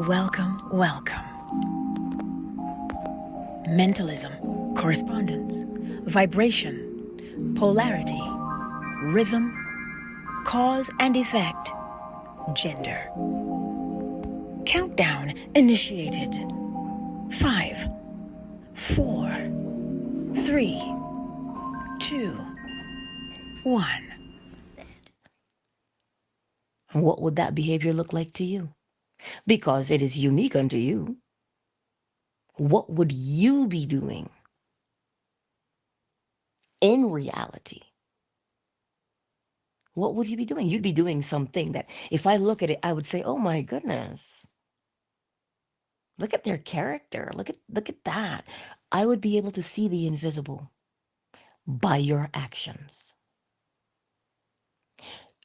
Welcome, welcome. Mentalism, correspondence, vibration, polarity, rhythm, cause and effect, gender. Countdown initiated. 5, 4, 3, 2, 1. What would that behavior look like to you? Because it is unique unto you. What would you be doing in reality? What would you be doing? You'd be doing something that if I look at it, I would say, oh my goodness, look at their character. Look at that. I would be able to see the invisible by your actions.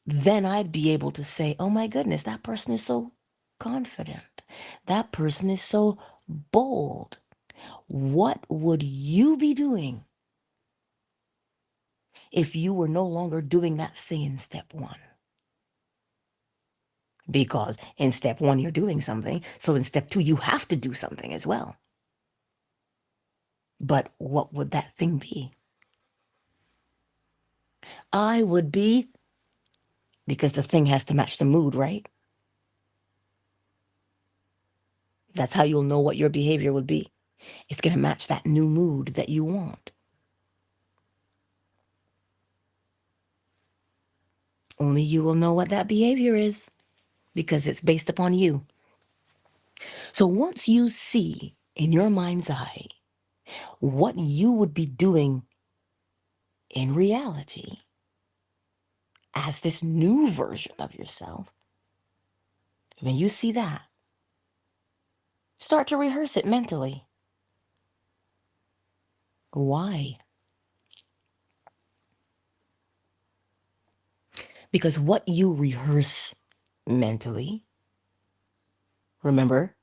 Then I'd be able to say, oh my goodness, that person is so confident. That person is so bold. What would you be doing if you were no longer doing that thing in step one? Because in step one, you're doing something. So in step two, you have to do something as well. But what would that thing be? I would be, because the thing has to match the mood, right? That's how you'll know what your behavior would be. It's going to match that new mood that you want. Only you will know what that behavior is because it's based upon you. So once you see in your mind's eye what you would be doing in reality as this new version of yourself, when you see that, start to rehearse it mentally. Why? Because what you rehearse mentally, remember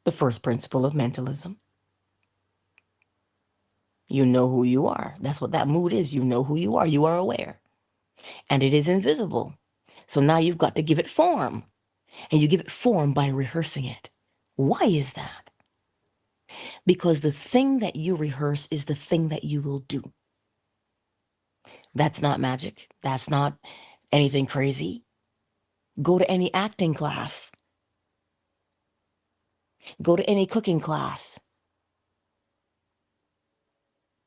the first principle of mentalism, you know who you are. That's what that mood is. You know who you are. You are aware. And it is invisible. So now you've got to give it form. And you give it form by rehearsing it. Why is that? Because the thing that you rehearse is the thing that you will do. That's not magic. That's not anything crazy. Go to any acting class. Go to any cooking class.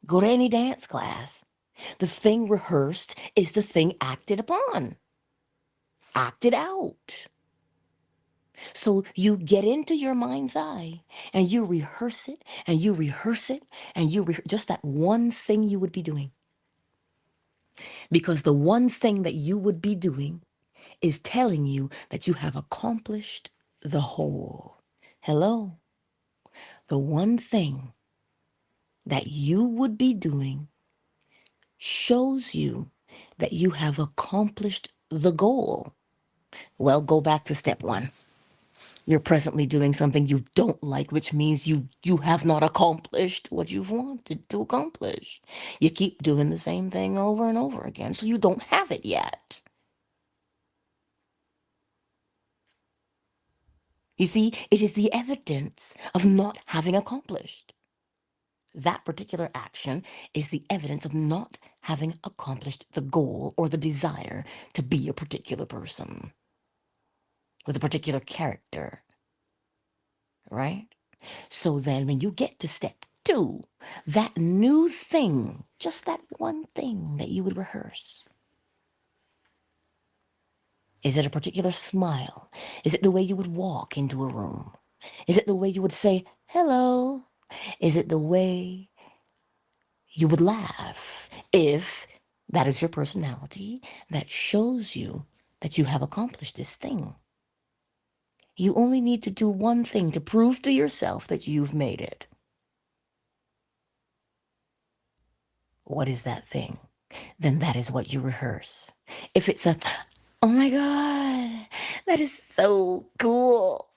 Go to any dance class. The thing rehearsed is the thing acted upon, acted out. So you get into your mind's eye and you rehearse it and you rehearse it and just that one thing you would be doing. Because the one thing that you would be doing is telling you that you have accomplished the whole. Hello? The one thing that you would be doing shows you that you have accomplished the goal. Well, go back to step one. You're presently doing something you don't like, which means you have not accomplished what you've wanted to accomplish. You keep doing the same thing over and over again, so you don't have it yet. You see, it is the evidence of not having accomplished. That particular action is the evidence of not having accomplished the goal or the desire to be a particular person with a particular character, right? So then when you get to step two, that new thing, just that one thing that you would rehearse, is it a particular smile? Is it the way you would walk into a room? Is it the way you would say hello? Is it the way you would laugh? If that is your personality, that shows you that you have accomplished this thing. You only need to do one thing to prove to yourself that you've made it. What is that thing? Then that is what you rehearse. If it's a, oh my God, that is so cool.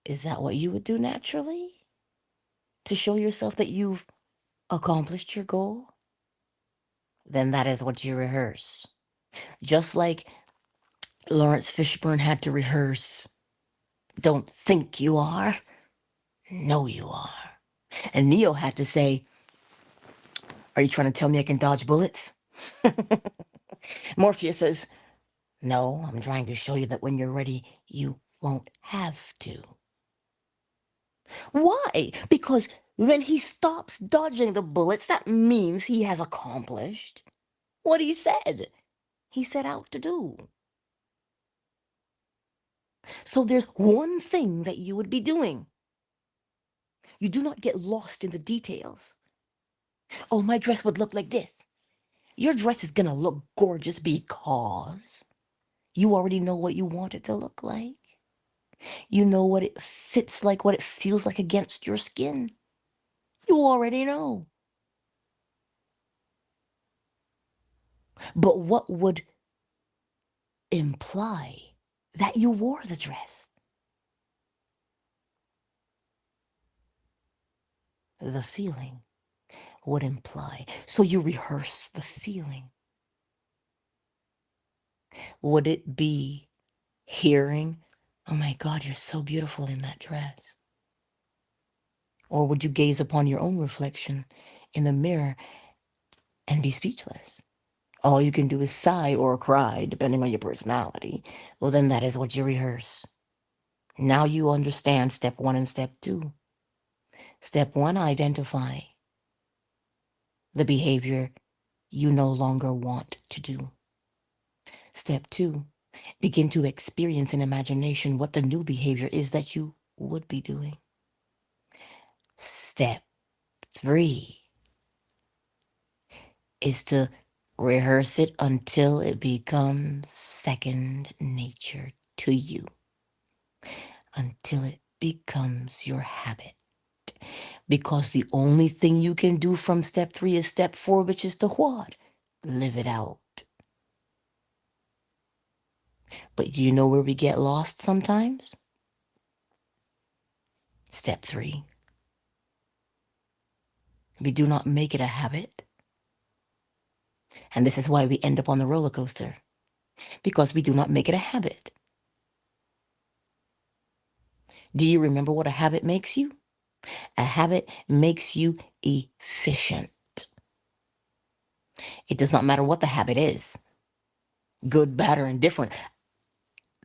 Is that what you would do naturally? To show yourself that you've accomplished your goal? Then that is what you rehearse. Just like Lawrence Fishburne had to rehearse Don't think you are. Know you are. And Neo had to say, are you trying to tell me I can dodge bullets? Morpheus says, no, I'm trying to show you that when you're ready, you won't have to. Why? Because when he stops dodging the bullets, that means he has accomplished what he set out to do. So there's one thing that you would be doing. You do not get lost in the details. Oh, my dress would look like this. Your dress is gonna look gorgeous because you already know what you want it to look like. You know what it fits like, what it feels like against your skin. You already know. But what would imply that you wore the dress? The feeling would imply. So you rehearse the feeling. Would it be hearing, oh my God, you're so beautiful in that dress? Or would you gaze upon your own reflection in the mirror and be speechless? All you can do is sigh or cry, depending on your personality. Well, then that is what you rehearse. Now you understand step 1 and step 2. Step 1, identify the behavior you no longer want to do. Step 2, begin to experience in imagination what the new behavior is that you would be doing. Step 3 is to rehearse it until it becomes second nature to you, until it becomes your habit. Because the only thing you can do from step 3 is step 4, which is to what? Live it out. But do you know where we get lost sometimes? Step 3. We do not make it a habit. And this is why we end up on the roller coaster. Because we do not make it a habit. Do you remember what a habit makes you? A habit makes you efficient. It does not matter what the habit is, good, bad, or indifferent.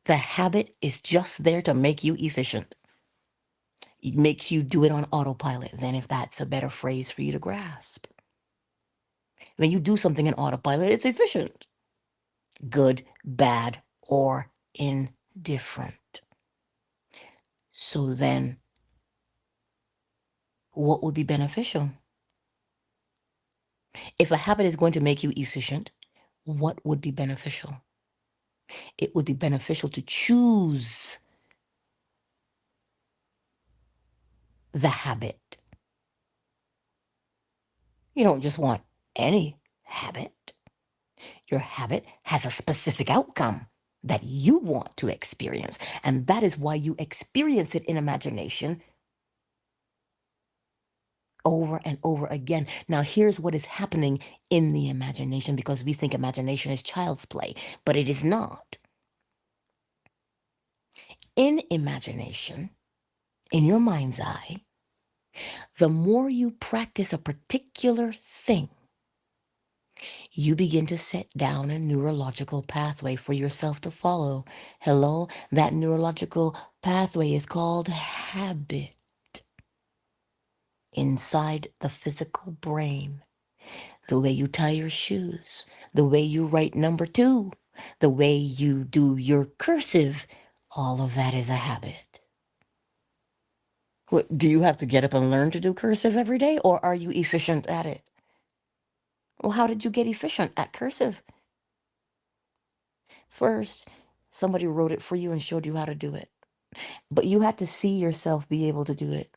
The habit is just there to make you efficient. It makes you do it on autopilot, then, if that's a better phrase for you to grasp. When you do something in autopilot, it's efficient. Good, bad, or indifferent. So then, what would be beneficial? If a habit is going to make you efficient, what would be beneficial? It would be beneficial to choose the habit. You don't just want any habit. Your habit has a specific outcome that you want to experience. And that is why you experience it in imagination over and over again. Now, here's what is happening in the imagination, because we think imagination is child's play, but it is not. In imagination, in your mind's eye, the more you practice a particular thing, you begin to set down a neurological pathway for yourself to follow. Hello, that neurological pathway is called habit. Inside the physical brain, the way you tie your shoes, the way you write number 2, the way you do your cursive, all of that is a habit. What, do you have to get up and learn to do cursive every day, or are you efficient at it? Well, how did you get efficient at cursive? First, somebody wrote it for you and showed you how to do it. But you had to see yourself be able to do it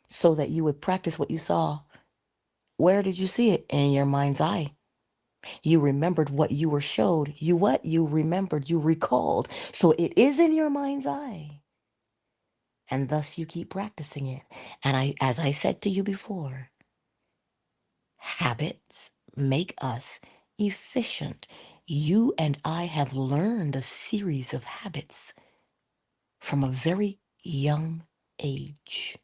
so that you would practice what you saw. Where did you see it? In your mind's eye. You remembered what you were showed. You what? You remembered, you recalled. So it is in your mind's eye. And thus you keep practicing it. And as I said to you before, habits make us efficient. You and I have learned a series of habits from a very young age.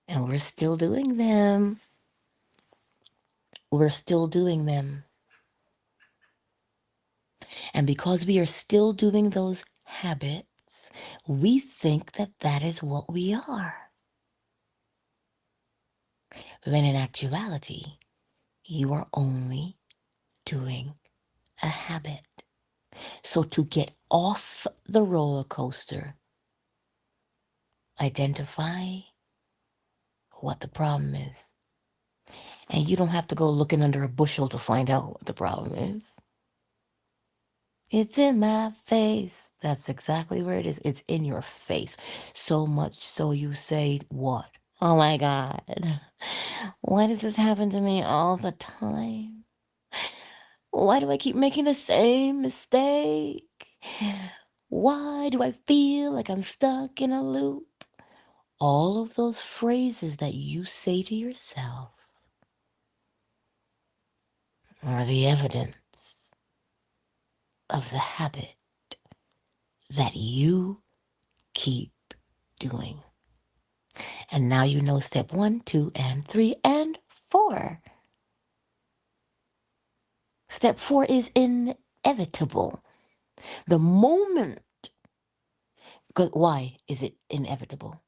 And we're still doing them. We're still doing them. And because we are still doing those habits, we think that that is what we are. When in actuality, you are only doing a habit. So to get off the roller coaster, identify what the problem is. And you don't have to go looking under a bushel to find out what the problem is. It's in my face. That's exactly where it is. It's in your face. So much so you say, what? Oh my God. Why does this happen to me all the time? Why do I keep making the same mistake? Why do I feel like I'm stuck in a loop? All of those phrases that you say to yourself are the evidence of the habit that you keep doing. And now you know step 1, 2, and 3, and 4. Step 4 is inevitable. The moment, because why is it inevitable?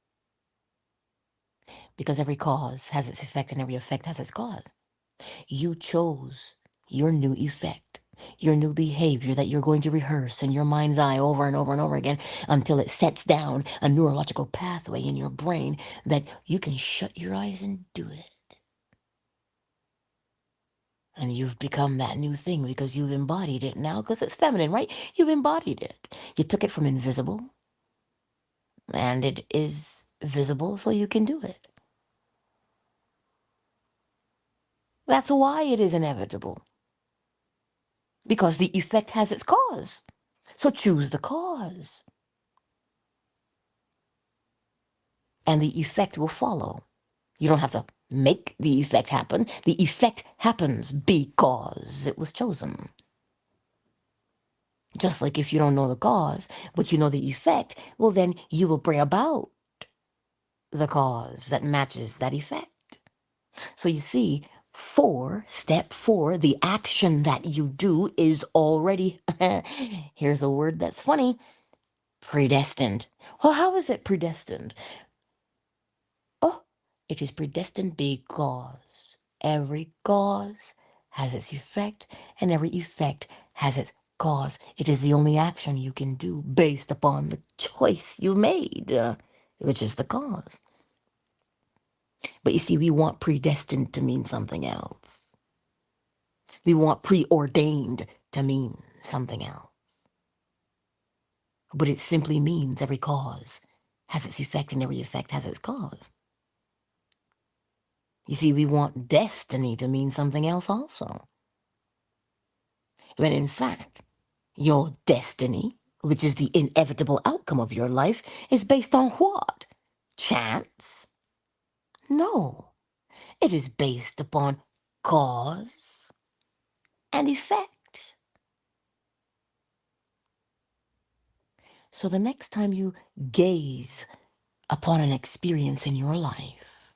Because every cause has its effect and every effect has its cause. You chose your new effect, your new behavior that you're going to rehearse in your mind's eye over and over and over again until it sets down a neurological pathway in your brain that you can shut your eyes and do it. And you've become that new thing because you've embodied it now, because it's feminine, right? You've embodied it. You took it from invisible, and it is visible, so you can do it. That's why it is inevitable. Because the effect has its cause. So choose the cause. And the effect will follow. You don't have to make the effect happen. The effect happens because it was chosen. Just like if you don't know the cause, but you know the effect, well, then you will bring about the cause that matches that effect. So you see, step 4, the action that you do is already, here's a word that's funny, predestined. Well, how is it predestined? Oh, it is predestined because every cause has its effect, and every effect has its cause. It is the only action you can do based upon the choice you made, which is the cause. But you see, we want predestined to mean something else. We want preordained to mean something else. But it simply means every cause has its effect, and every effect has its cause. You see, we want destiny to mean something else also. When in fact, your destiny, which is the inevitable outcome of your life, is based on what? Chance? No. It is based upon cause and effect. So the next time you gaze upon an experience in your life,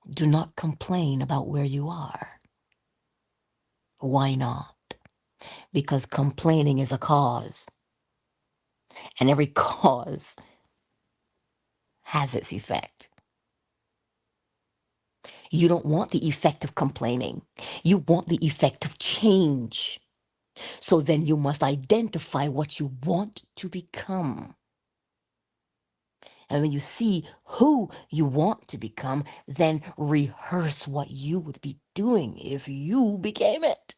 do not complain about where you are. Why not? Because complaining is a cause, and every cause has its effect. You don't want the effect of complaining. You want the effect of change. So then you must identify what you want to become. And when you see who you want to become, then rehearse what you would be doing if you became it.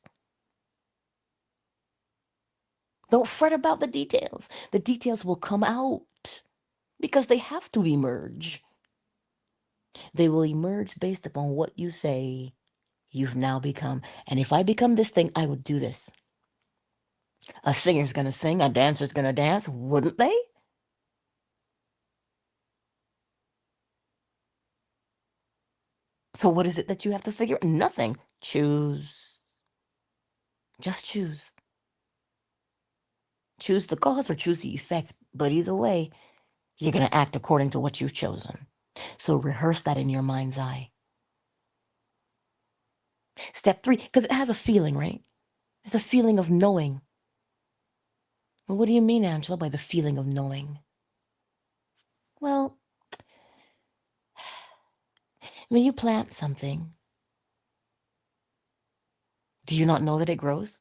Don't fret about the details. The details will come out because they have to emerge. They will emerge based upon what you say you've now become. And if I become this thing, I would do this. A singer's going to sing, a dancer's going to dance, wouldn't they? So what is it that you have to figure? Nothing. Choose. Just choose. Choose the cause or choose the effects, but either way, you're going to act according to what you've chosen. So rehearse that in your mind's eye. Step 3, because it has a feeling, right? It's a feeling of knowing. Well, what do you mean, Angela, by the feeling of knowing? Well, when you plant something, do you not know that it grows?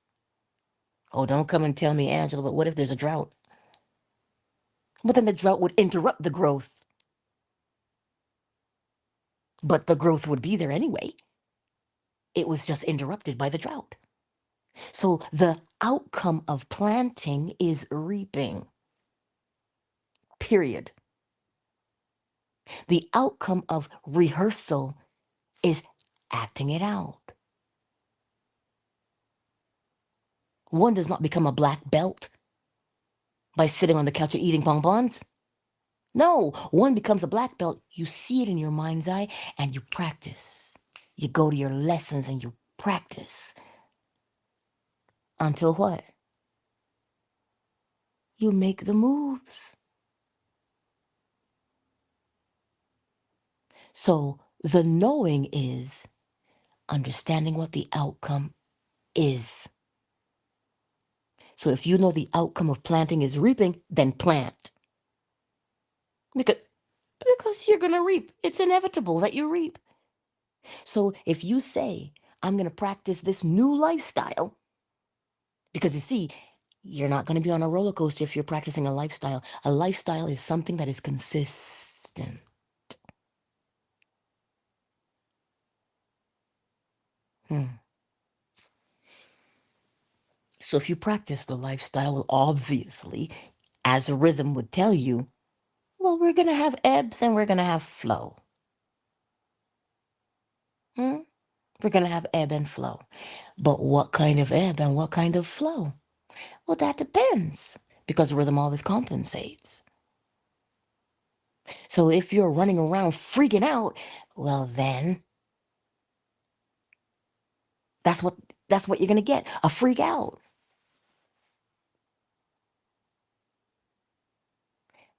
Oh, don't come and tell me, Angela, but what if there's a drought? But then the drought would interrupt the growth. But the growth would be there anyway. It was just interrupted by the drought. So the outcome of planting is reaping. Period. The outcome of rehearsal is acting it out. One does not become a black belt by sitting on the couch and eating bonbons. No, one becomes a black belt. You see it in your mind's eye and you practice. You go to your lessons and you practice. Until what? You make the moves. So the knowing is understanding what the outcome is. So if you know the outcome of planting is reaping, then plant. Because you're going to reap. It's inevitable that you reap. So if you say, I'm going to practice this new lifestyle, because you see, you're not going to be on a roller coaster if you're practicing a lifestyle. A lifestyle is something that is consistent. So if you practice the lifestyle, well, obviously, as a rhythm would tell you, well, we're going to have ebbs and we're going to have flow. We're going to have ebb and flow. But what kind of ebb and what kind of flow? Well, that depends, because rhythm always compensates. So if you're running around freaking out, well then, that's what you're going to get, a freak out.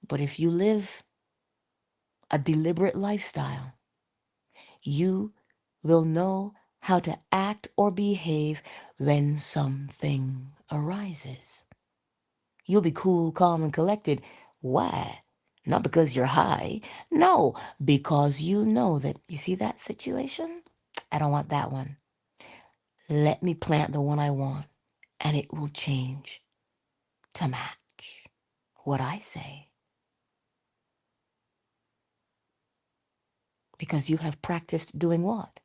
But if you live a deliberate lifestyle, you will know how to act or behave when something arises. You'll be cool, calm, and collected. Why? Not because you're high. No, because you know that, you see that situation? I don't want that one. Let me plant the one I want, and it will change to match what I say. Because you have practiced doing what?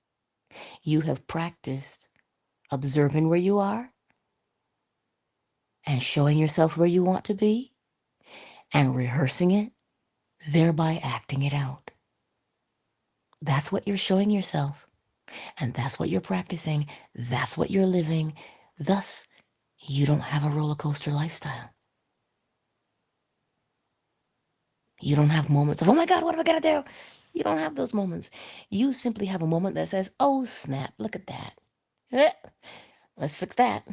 You have practiced observing where you are and showing yourself where you want to be and rehearsing it, thereby acting it out. That's what you're showing yourself. And that's what you're practicing. That's what you're living. Thus, you don't have a roller coaster lifestyle. You don't have moments of, oh my God, what am I going to do? You don't have those moments. You simply have a moment that says, oh snap, look at that. Let's fix that.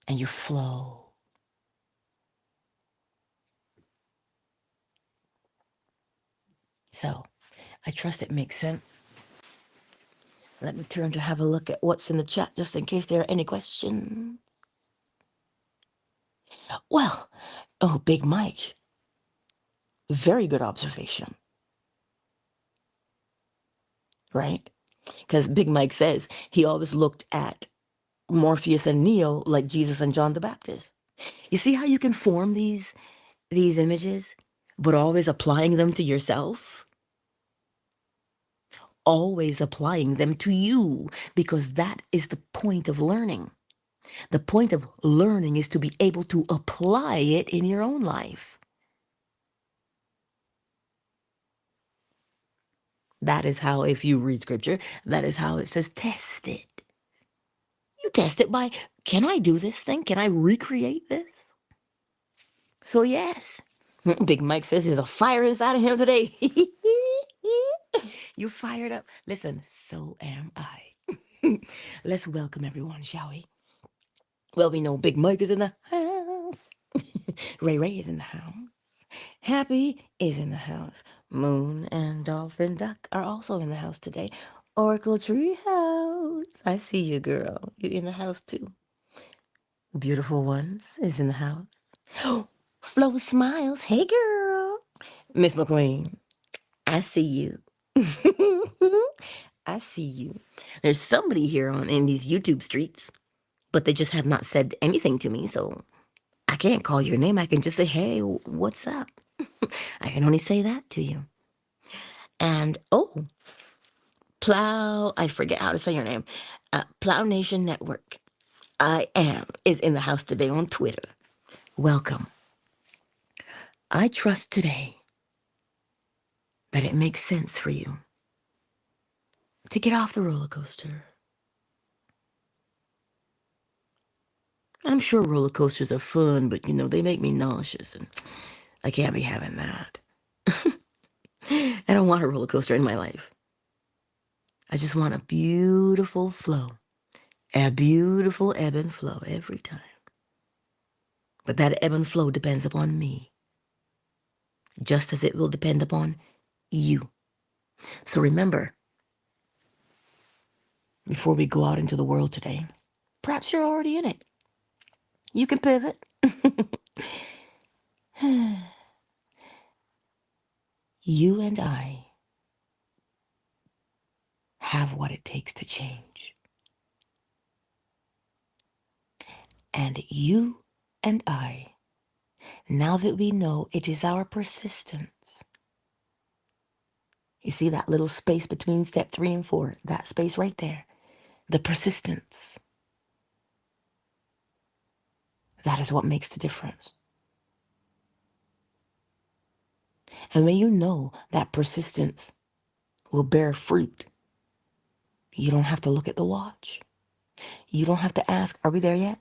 And you flow. So, I trust it makes sense. Let me turn to have a look at what's in the chat just in case there are any questions. Well, oh, Big Mike. Very good observation. Right? Because Big Mike says he always looked at Morpheus and Neo like Jesus and John the Baptist. You see how you can form these images, but always applying them to yourself? Always applying them to you, because that is the point of learning. The point of learning is to be able to apply it in your own life. That is how, if you read scripture, that is how it says test it. You test it by, can I do this thing? Can I recreate this? So yes, Big Mike says there's a fire inside of him today. You fired up. Listen, so am I. Let's welcome everyone, shall we? Well, we know Big Mike is in the house. Ray Ray is in the house. Happy is in the house. Moon and Dolphin Duck are also in the house today. Oracle Tree House. I see you, girl. You in the house too. Beautiful Ones is in the house. Flo Smiles. Hey, girl. Miss McQueen. I see you. I see you. There's somebody here in these YouTube streets, but they just have not said anything to me, so I can't call your name. I can just say, hey, what's up? I can only say that to you. And, oh, I forget how to say your name. Plow Nation Network. I am is in the house today on Twitter. Welcome. I trust today that it makes sense for you to get off the roller coaster. I'm sure roller coasters are fun, but they make me nauseous and I can't be having that. I don't want a roller coaster in my life. I just want a beautiful flow, a beautiful ebb and flow every time. But that ebb and flow depends upon me, just as it will depend upon you. So remember, before we go out into the world today, perhaps you're already in it. You can pivot. You and I have what it takes to change. And you and I, now that we know it is our persistence, you see that little space between step 3 and 4, that space right there, the persistence, that is what makes the difference. And when you know that persistence will bear fruit, you don't have to look at the watch. You don't have to ask, are we there yet?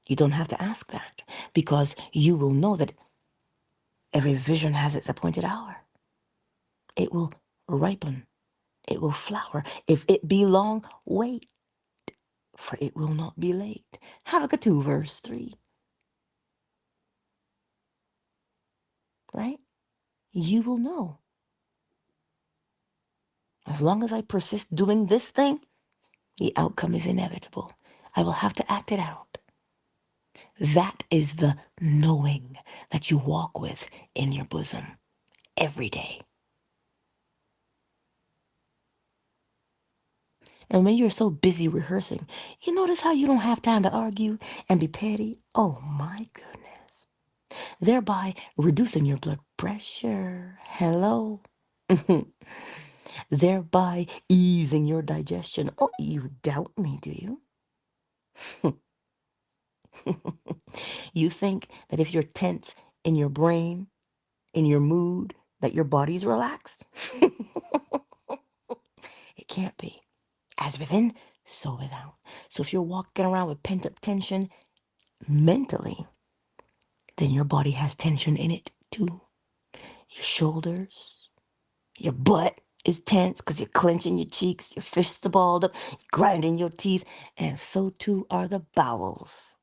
You don't have to ask that because you will know that every vision has its appointed hour. It will ripen. It will flower. If it be long, wait, for it will not be late. Habakkuk 2, verse 3. Right? You will know. As long as I persist doing this thing, the outcome is inevitable. I will have to act it out. That is the knowing that you walk with in your bosom every day. And when you're so busy rehearsing, you notice how you don't have time to argue and be petty? Oh my goodness. Thereby reducing your blood pressure. Hello. Thereby easing your digestion. Oh, you doubt me, do you? You think that if you're tense in your brain, in your mood, that your body's relaxed? It can't be. As within, so without. So if you're walking around with pent-up tension mentally, then your body has tension in it too. Your shoulders, your butt is tense because you're clenching your cheeks, your fists are balled up, grinding your teeth, and so too are the bowels.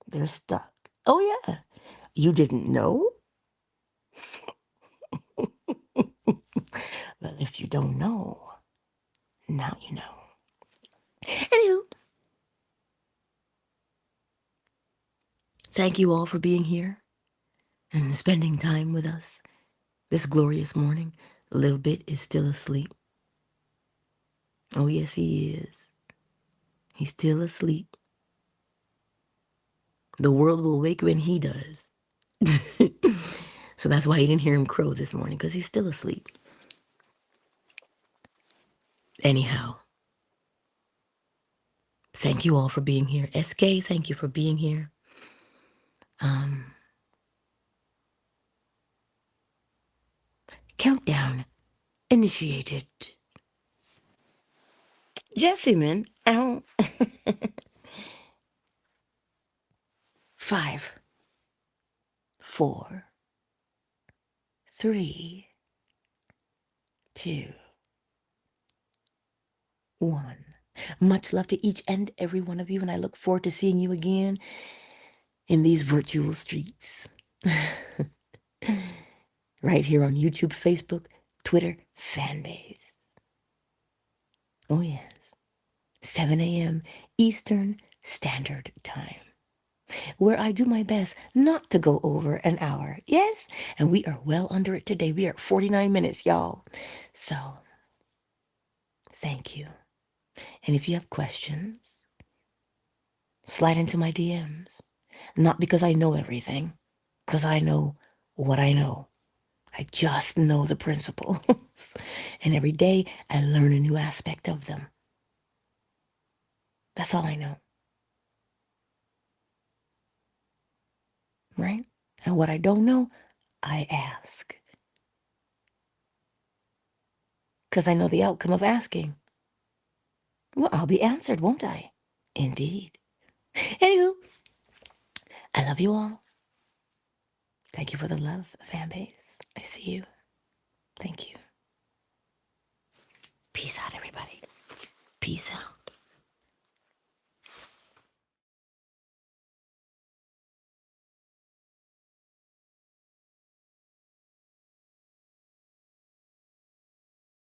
They're stuck. Oh yeah, you didn't know? Well, if you don't know, now you know. Anywho, thank you all for being here and spending time with us this glorious morning. A little bit is still asleep. Oh yes, he is. He's still asleep. The world will wake when he does. So that's why you didn't hear him crow this morning, because he's still asleep. Anyhow, thank you all for being here. SK, thank you for being here. Countdown initiated. Jesse, man. Ow. 5, 4, 3, 2, 1. Much love to each and every one of you, and I look forward to seeing you again in these virtual streets. Right here on YouTube, Facebook, Twitter, Fanbase. Oh, yes. 7 a.m. Eastern Standard Time, where I do my best not to go over an hour. Yes, and we are well under it today. We are at 49 minutes, y'all. So, thank you. And if you have questions, slide into my DMs. Not because I know everything, because I know what I know. I just know the principles. And every day I learn a new aspect of them. That's all I know. Right? And what I don't know, I ask. Because I know the outcome of asking. Well, I'll be answered, won't I? Indeed. Anywho, I love you all. Thank you for the love, fan base. I see you. Thank you. Peace out, everybody. Peace out.